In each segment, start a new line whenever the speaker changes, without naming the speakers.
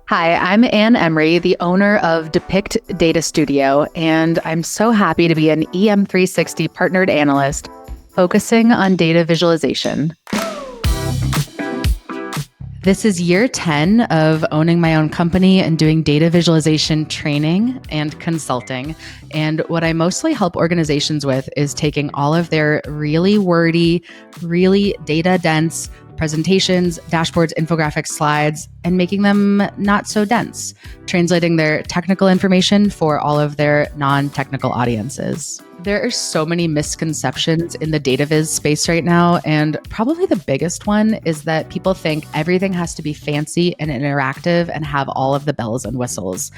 Hi, I'm Emery, the owner of Depict Data Studio, and I'm so happy to be an EM360 partnered analyst focusing on data visualization. This is year 10 of owning my own company and doing data visualization training and consulting. And what I mostly help organizations with is taking all of their really wordy, really data dense presentations, dashboards, infographics, slides, and making them not so dense, translating their technical information for all of their non-technical audiences. There are so many misconceptions in the data viz space right now, and probably the biggest one is that people think everything has to be fancy and interactive and have all of the bells and whistles.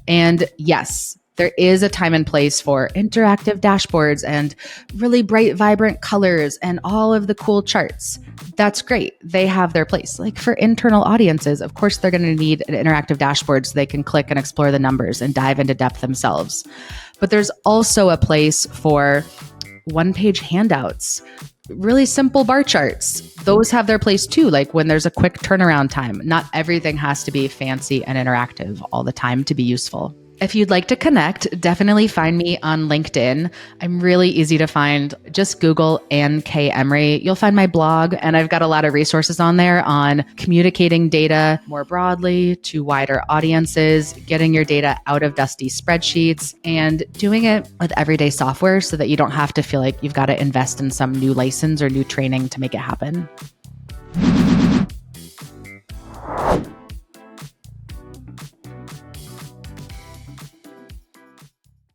And yes, there is a time and place for interactive dashboards and really bright, vibrant colors and all of the cool charts. That's great. They have their place. Like for internal audiences, of course, they're going to need an interactive dashboard so they can click and explore the numbers and dive into depth themselves. But there's also a place for one-page handouts, really simple bar charts. Those have their place too, like when there's a quick turnaround time. Not everything has to be fancy and interactive all the time to be useful. If you'd like to connect, definitely find me on LinkedIn. I'm really easy to find. Just Google Ann K. Emery. You'll find my blog, and I've got a lot of resources on there on communicating data more broadly to wider audiences, getting your data out of dusty spreadsheets, and doing it with everyday software so that you don't have to feel like you've got to invest in some new license or new training to make it happen.